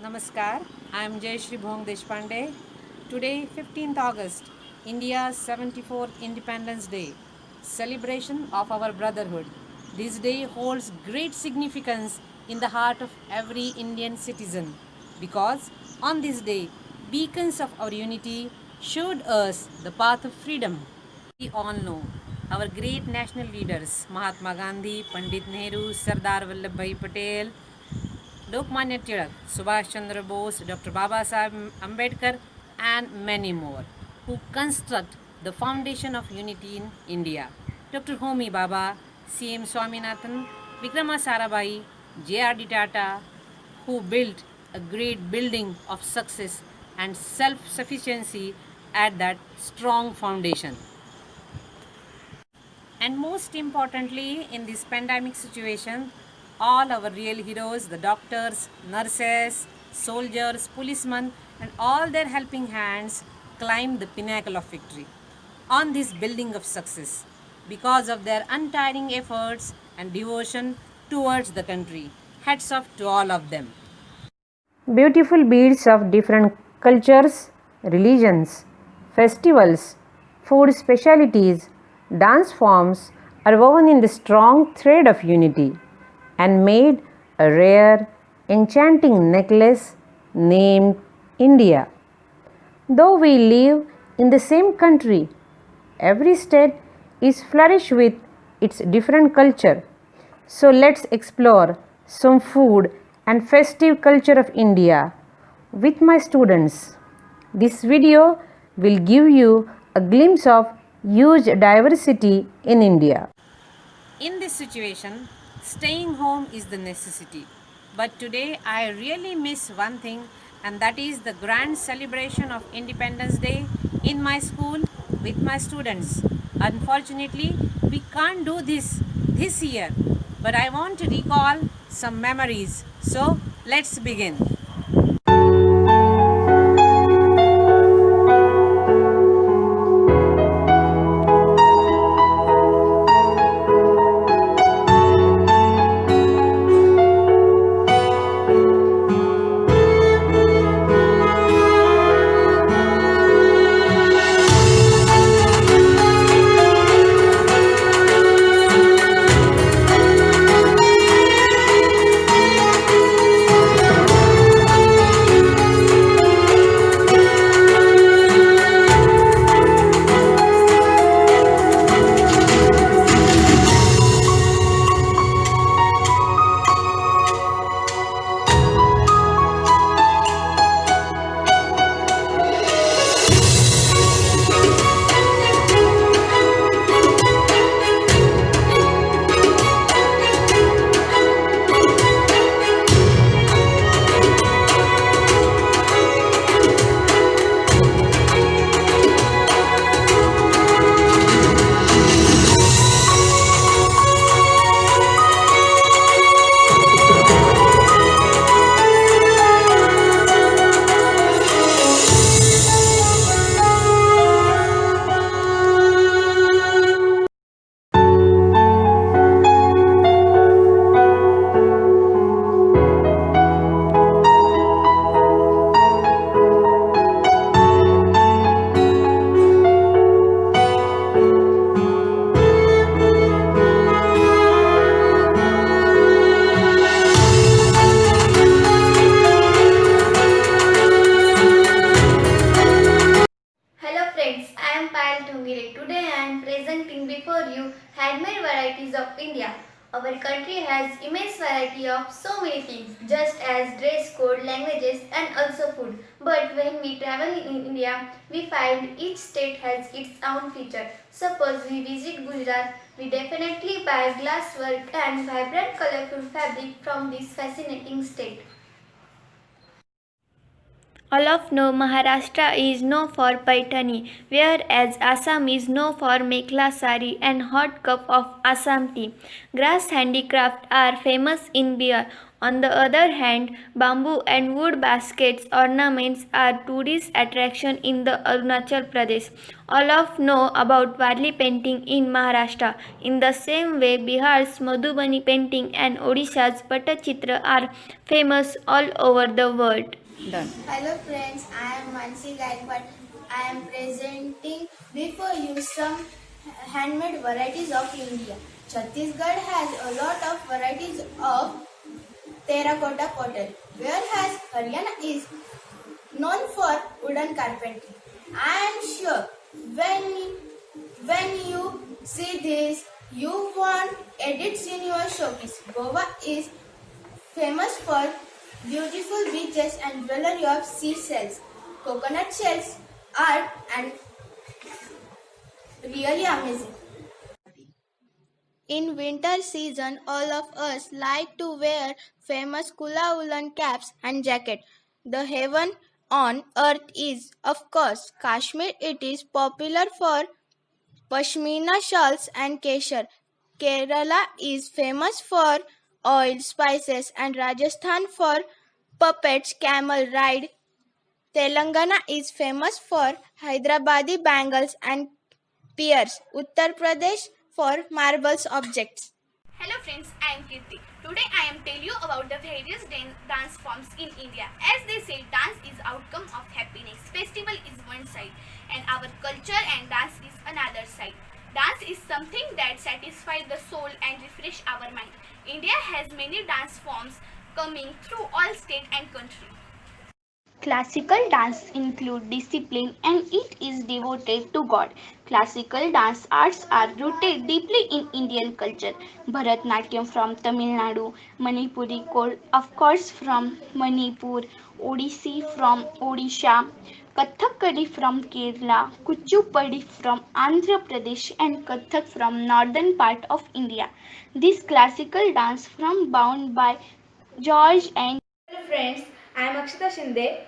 Namaskar, I am Jayashri Bhong Deshpande. Today, 15th August, India's 74th Independence Day, celebration of our brotherhood. This day holds great significance in the heart of every Indian citizen because on this day, beacons of our unity showed us the path of freedom. We all know our great national leaders Mahatma Gandhi, Pandit Nehru, Sardar Vallabhbhai Patel, Lokmanya Tilak, Subhash Chandra Bose, Dr. Baba Sahib Ambedkar, and many more, who construct the foundation of unity in India. Dr. Homi Baba, C.M. Swaminathan, Vikrama Sarabhai, J.R.D. Tata, who built a great building of success and self sufficiency at that strong foundation. And most importantly, in this pandemic situation, all our real heroes, the doctors, nurses, soldiers, policemen, and all their helping hands climbed the pinnacle of victory on this building of success because of their untiring efforts and devotion towards the country. Hats off to all of them. Beautiful beads of different cultures, religions, festivals, food specialities, dance forms are woven in the strong thread of unity and made a rare, enchanting necklace named India. Though we live in the same country, every state is flourished with its different culture. So let's explore some food and festive culture of India with my students. This video will give you a glimpse of huge diversity in India. In this situation, staying home is the necessity. But today I really miss one thing, and that is the grand celebration of Independence Day in my school with my students. Unfortunately, we can't do this year, but I want to recall some memories. So, let's begin. Hello friends, I am Payal Thongire. Today I am presenting before you handmade varieties of India. Our country has immense variety of so many things, just as dress code, languages and also food. But when we travel in India, we find each state has its own feature. Suppose we visit Gujarat, we definitely buy glass work and vibrant colorful fabric from this fascinating state. All of know Maharashtra is known for Paithani, whereas Assam is known for Mekhla Sari and hot cup of Assam tea. Grass handicraft are famous in Bihar. On the other hand, bamboo and wood baskets ornaments are tourist attraction in the Arunachal Pradesh. All of know about Varli painting in Maharashtra. In the same way, Bihar's Madhubani painting and Odisha's Patachitra are famous all over the world. Done. Hello friends, I am Mansi Gaikwad. I am presenting before you some handmade varieties of India. Chhattisgarh has a lot of varieties of terracotta pottery, whereas Haryana is known for wooden carpentry. I am sure when you see this, you want edits in your showcase. Goa is famous for beautiful beaches and jewelry of seashells, coconut shells, art and really amazing. In winter season, all of us like to wear famous Kula woolen caps and jacket. The heaven on earth is, of course, Kashmir. It is popular for Pashmina shawls and kesar. Kerala is famous for oil, spices and Rajasthan for puppets, camel ride. Telangana is famous for Hyderabadi bangles and pears. Uttar Pradesh for marbles objects. Hello friends, I am Kirti. Today I am tell you about the various dance forms in India. As they say, dance is outcome of happiness. Festival is one side and our culture and dance is another side. Dance is something that satisfies the soul and refresh our mind. India has many dance forms coming through all state and country. Classical dance include discipline and it is devoted to God. Classical dance arts are rooted deeply in Indian culture. Bharatnatyam from Tamil Nadu, Manipuri of course from Manipur, Odissi from Odisha, Kathakali from Kerala, Kuchipudi from Andhra Pradesh and Kathak from northern part of India. This classical dance from bound by George and Hello friends, I am Akshita Shinde.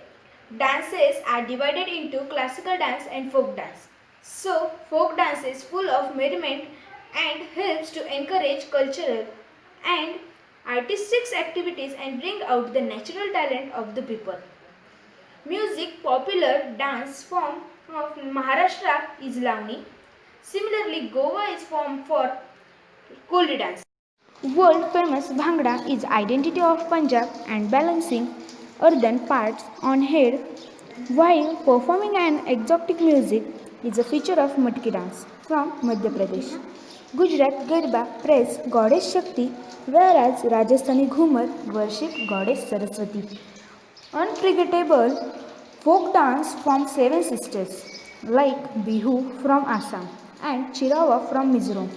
Dances are divided into classical dance and folk dance. So, folk dance is full of merriment and helps to encourage cultural and artistic activities and bring out the natural talent of the people. Music popular dance form of Maharashtra is Lavani. Similarly, Goa is form for Koli dance. World famous Bhangra is identity of Punjab and balancing earthen parts on head while performing an exotic music is a feature of Matki dance from Madhya Pradesh. Gujarat Garba praise goddess Shakti whereas Rajasthani Ghumar worship goddess Saraswati. Unforgettable folk dance from seven sisters like Bihu from Assam and Chirawa from Mizoram.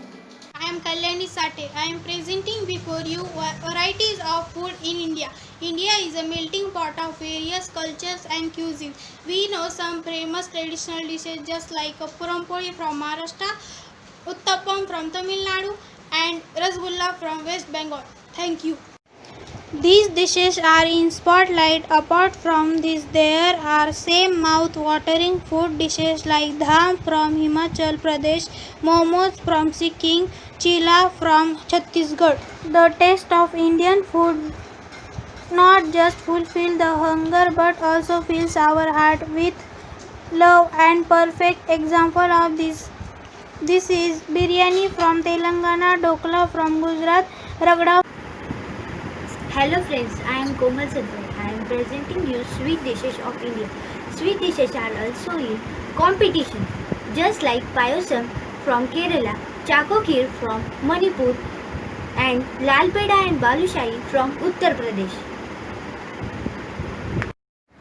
I am Kalyani Sate. I am presenting before you varieties of food in India. India is a melting pot of various cultures and cuisines. We know some famous traditional dishes just like Purampoli from Maharashtra, Uttapam from Tamil Nadu and Rasgulla from West Bengal. Thank you. These dishes are in spotlight. Apart from this, there are same mouth-watering food dishes like dham from Himachal Pradesh, momos from Sikkim, chila from Chhattisgarh. The taste of Indian food not just fulfill the hunger but also fills our heart with love. And perfect example of this is biryani from Telangana, dokla from Gujarat, ragda. Hello friends, I am Komal Sadhwai. I am presenting you sweet dishes of India. Sweet dishes are also in competition, just like Payasam from Kerala, Chako Kheer from Manipur, and Lal Peda and Balushahi from Uttar Pradesh.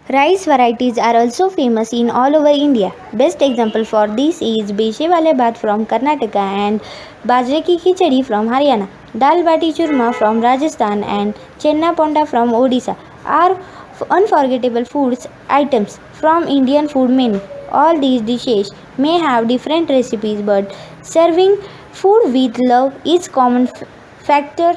Rice varieties are also famous in all over India. Best example for this is Beshe Wale Bhat from Karnataka and Bajre Ki Khichdi from Haryana. Dal Bati Churma from Rajasthan and Chenna Ponda from Odisha are unforgettable foods items from Indian food menu. All these dishes may have different recipes but serving food with love is common factor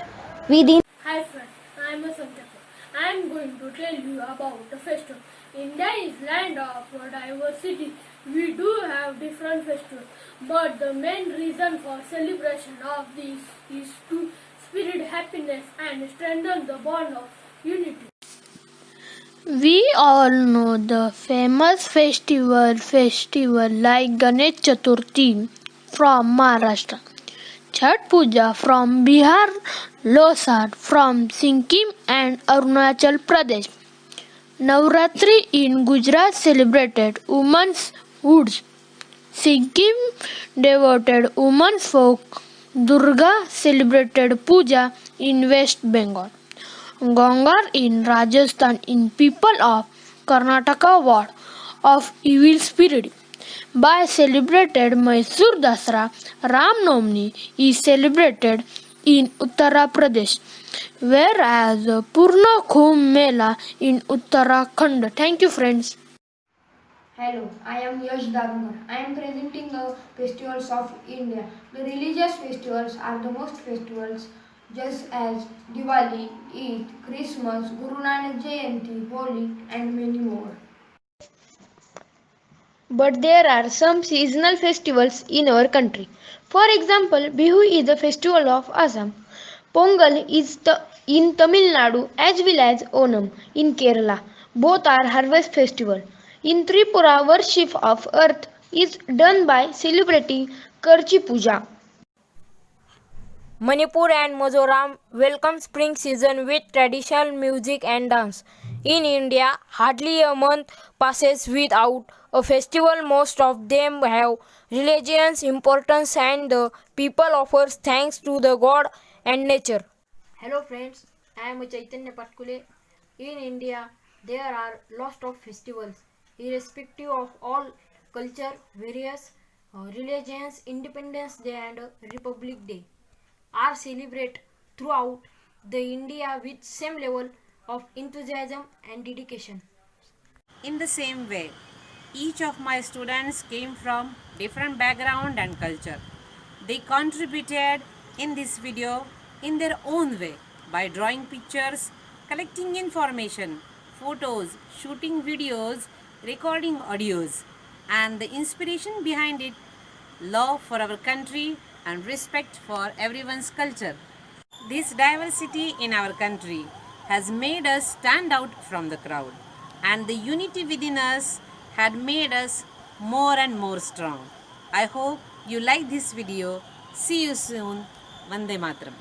within. Hi friends, I am Asantaka. I am good going to tell you about the festival. India is land of diversity. We do have different festivals, but the main reason for celebration of these is to spread happiness and strengthen the bond of unity. We all know the famous festival like Ganesh Chaturthi from Maharashtra, Chhat Puja from Bihar, Losar from Sikkim and Arunachal Pradesh. Navratri in Gujarat celebrated women's hoods. Sikkim devoted women's folk. Durga celebrated Puja in West Bengal. Gangar in Rajasthan in people of Karnataka ward of evil spirit. By celebrated Mysore Dasra, Ram Navami is celebrated in Uttar Pradesh, whereas Purna Kumbh Mela in Uttarakhand. Thank you, friends. Hello, I am Yash Darunar. I am presenting the festivals of India. The religious festivals are the most festivals just as Diwali, Eid, Christmas, Guru Nanak Jayanti, Holi and many more. But there are some seasonal festivals in our country. For example, Bihu is the festival of Assam. Pongal is in Tamil Nadu as well as Onam in Kerala. Both are harvest festival. In Tripura, worship of earth is done by celebrating Karchi Puja. Manipur and Mizoram welcome spring season with traditional music and dance. In India, hardly a month passes without a festival. Most of them have religious importance and the people offers thanks to the God and nature. Hello friends, I am Chaitanya Patkule. In India, there are lots of festivals, irrespective of all culture, various religions. Independence Day and Republic Day are celebrated throughout the India with same level of enthusiasm and dedication. In the same way, each of my students came from different background and culture. They contributed in this video in their own way by drawing pictures, collecting information, photos, shooting videos, recording audios, and the inspiration behind it, love for our country and respect for everyone's culture. This diversity in our country has made us stand out from the crowd, and the unity within us had made us more and more strong. I hope you like this video. See you soon. Vande Mataram.